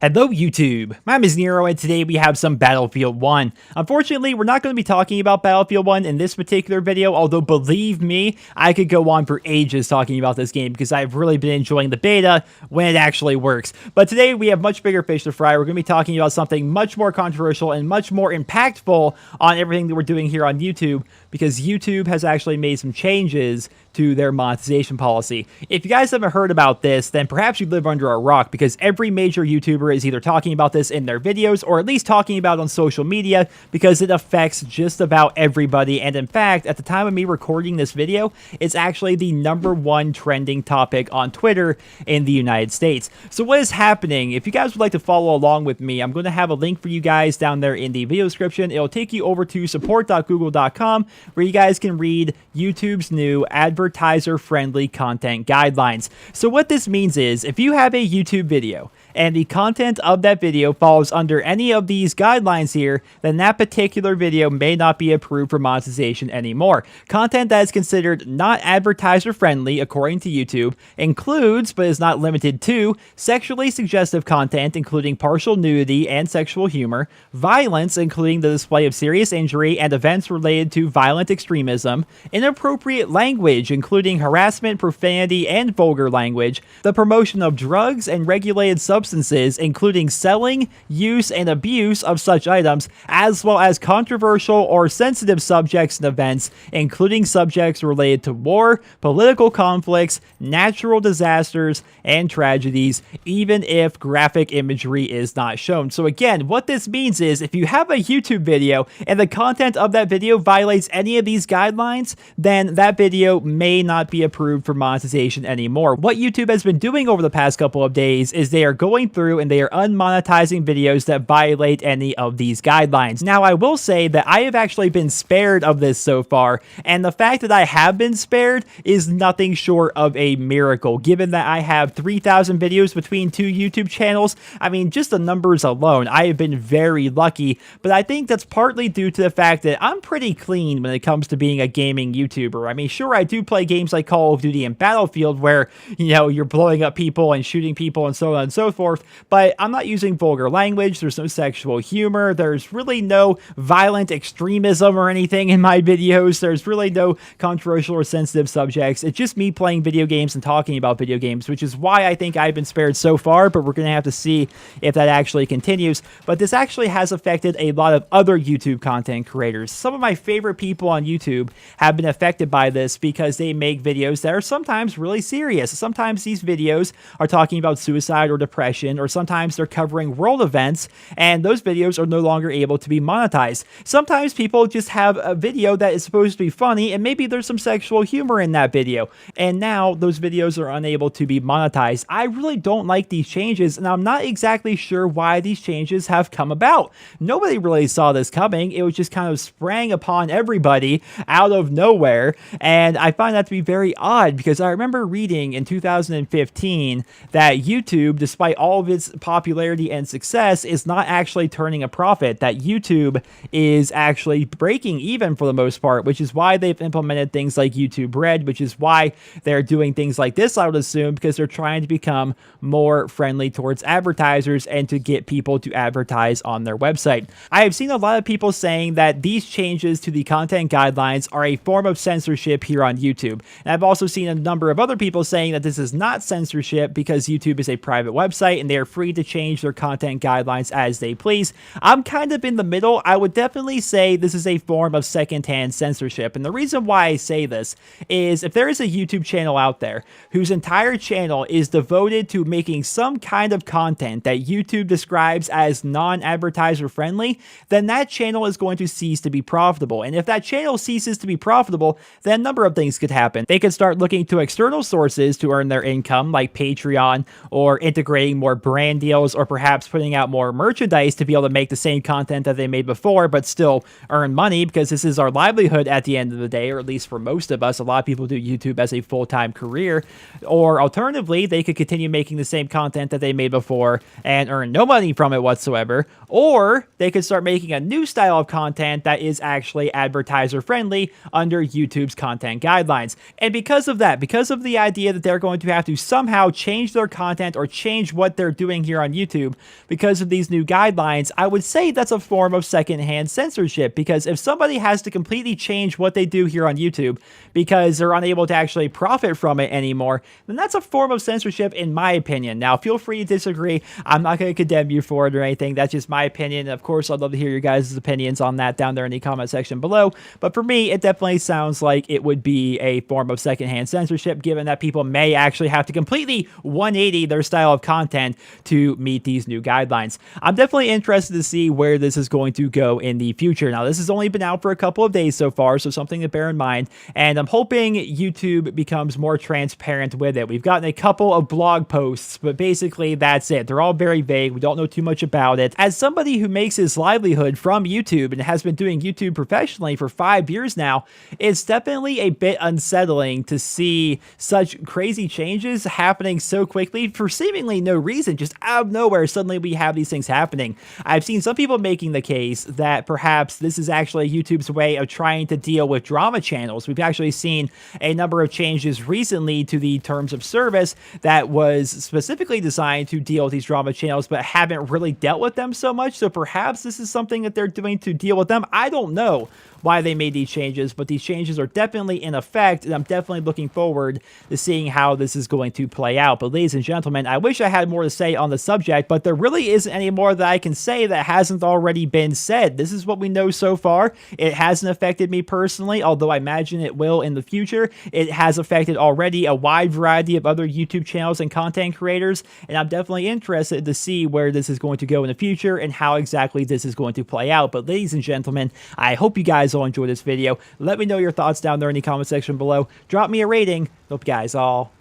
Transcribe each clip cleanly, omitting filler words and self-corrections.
Hello YouTube, my name is Nero and today we have some Battlefield 1. Unfortunately, we're not going to be talking about Battlefield 1 in this particular video, although believe me, I could go on for ages talking about this game because I've really been enjoying the beta when it actually works. But today we have much bigger fish to fry. We're going to be talking about something much more controversial and much more impactful on everything that we're doing here on YouTube, because YouTube has actually made some changes to their monetization policy. If you guys haven't heard about this, then perhaps you live under a rock, because every major YouTuber is either talking about this in their videos or at least talking about it on social media, because it affects just about everybody. And in fact, at the time of me recording this video, it's actually the #1 trending topic on Twitter in the United States. So what is happening? If you guys would like to follow along with me, I'm going to have a link for you guys down there in the video description. It'll take you over to support.google.com, where you guys can read YouTube's new advertiser-friendly content guidelines. So what this means is, if you have a YouTube video and the content of that video falls under any of these guidelines here, then that particular video may not be approved for monetization anymore. Content that is considered not advertiser friendly, according to YouTube, includes, but is not limited to, sexually suggestive content, including partial nudity and sexual humor, violence, including the display of serious injury and events related to violent extremism, inappropriate language, including harassment, profanity, and vulgar language, the promotion of drugs and regulated substances, including selling, use, and abuse of such items, as well as controversial or sensitive subjects and events, including subjects related to war, political conflicts, natural disasters, and tragedies, even if graphic imagery is not shown. So again, what this means is, if you have a YouTube video and the content of that video violates any of these guidelines, then that video may not be approved for monetization anymore. What YouTube has been doing over the past couple of days is they are going through and they are unmonetizing videos that violate any of these guidelines. Now, I will say that I have actually been spared of this so far, and the fact that I have been spared is nothing short of a miracle, given that I have 3,000 videos between two YouTube channels. I mean, just the numbers alone, I have been very lucky, but I think that's partly due to the fact that I'm pretty clean when it comes to being a gaming YouTuber. I mean, sure, I do play games like Call of Duty and Battlefield where, you know, you're blowing up people and shooting people and so on and so forth, but I'm not using vulgar language, there's no sexual humor, there's really no violent extremism or anything in my videos, there's really no controversial or sensitive subjects. It's just me playing video games and talking about video games, which is why I think I've been spared so far, but we're going to have to see if that actually continues. But this actually has affected a lot of other YouTube content creators. Some of my favorite people on YouTube have been affected by this because they make videos that are sometimes really serious. Sometimes these videos are talking about suicide or depression, or sometimes they're covering world events, and those videos are no longer able to be monetized. Sometimes people just have a video that is supposed to be funny, and maybe there's some sexual humor in that video, and now those videos are unable to be monetized. I really don't like these changes, and I'm not exactly sure why these changes have come about. Nobody really saw this coming. It was just kind of sprang upon everybody out of nowhere, and I find that to be very odd, because I remember reading in 2015 that YouTube, despite all of its popularity and success, is not actually turning a profit, that YouTube is actually breaking even for the most part, which is why they've implemented things like YouTube Red, which is why they're doing things like this, I would assume, because they're trying to become more friendly towards advertisers and to get people to advertise on their website. I have seen a lot of people saying that these changes to the content guidelines are a form of censorship here on YouTube. And I've also seen a number of other people saying that this is not censorship because YouTube is a private website and they are free to change their content guidelines as they please. I'm kind of in the middle. I would definitely say this is a form of secondhand censorship. And the reason why I say this is, if there is a YouTube channel out there whose entire channel is devoted to making some kind of content that YouTube describes as non-advertiser friendly, then that channel is going to cease to be profitable. And if that channel ceases to be profitable, then a number of things could happen. They could start looking to external sources to earn their income, like Patreon, or integrating more brand deals, or perhaps putting out more merchandise to be able to make the same content that they made before, but still earn money, because this is our livelihood at the end of the day, or at least for most of us. A lot of people do YouTube as a full-time career. Or alternatively, they could continue making the same content that they made before and earn no money from it whatsoever. Or they could start making a new style of content that is actually advertiser friendly under YouTube's content guidelines. And because of that, because of the idea that they're going to have to somehow change their content or change what what they're doing here on YouTube because of these new guidelines, I would say that's a form of secondhand censorship, because if somebody has to completely change what they do here on YouTube because they're unable to actually profit from it anymore, then that's a form of censorship in my opinion. Now, feel free to disagree. I'm not going to condemn you for it or anything. That's just my opinion. Of course, I'd love to hear your guys' opinions on that down there in the comment section below. But for me, it definitely sounds like it would be a form of secondhand censorship, given that people may actually have to completely 180 their style of content to meet these new guidelines. I'm definitely interested to see where this is going to go in the future. Now, this has only been out for a couple of days so far, so something to bear in mind. And I'm hoping YouTube becomes more transparent with it. We've gotten a couple of blog posts, but basically that's it. They're all very vague. We don't know too much about it. As somebody who makes his livelihood from YouTube and has been doing YouTube professionally for 5 years now, it's definitely a bit unsettling to see such crazy changes happening so quickly for seemingly no reason. Just out of nowhere, suddenly we have these things happening. I've seen some people making the case that perhaps this is actually YouTube's way of trying to deal with drama channels. We've actually seen a number of changes recently to the terms of service that was specifically designed to deal with these drama channels, but haven't really dealt with them so much. So perhaps this is something that they're doing to deal with them. I don't know why they made these changes, but these changes are definitely in effect, and I'm definitely looking forward to seeing how this is going to play out. But ladies and gentlemen, I wish I had more to say on the subject, but there really isn't any more that I can say that hasn't already been said. This is what we know so far. It hasn't affected me personally, although I imagine it will in the future. It has affected already a wide variety of other YouTube channels and content creators, and I'm definitely interested to see where this is going to go in the future and how exactly this is going to play out. But ladies and gentlemen, I hope you guys all enjoyed this video. Let me know your thoughts down there in the comment section below. Drop me a rating. Hope you guys all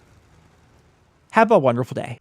have a wonderful day.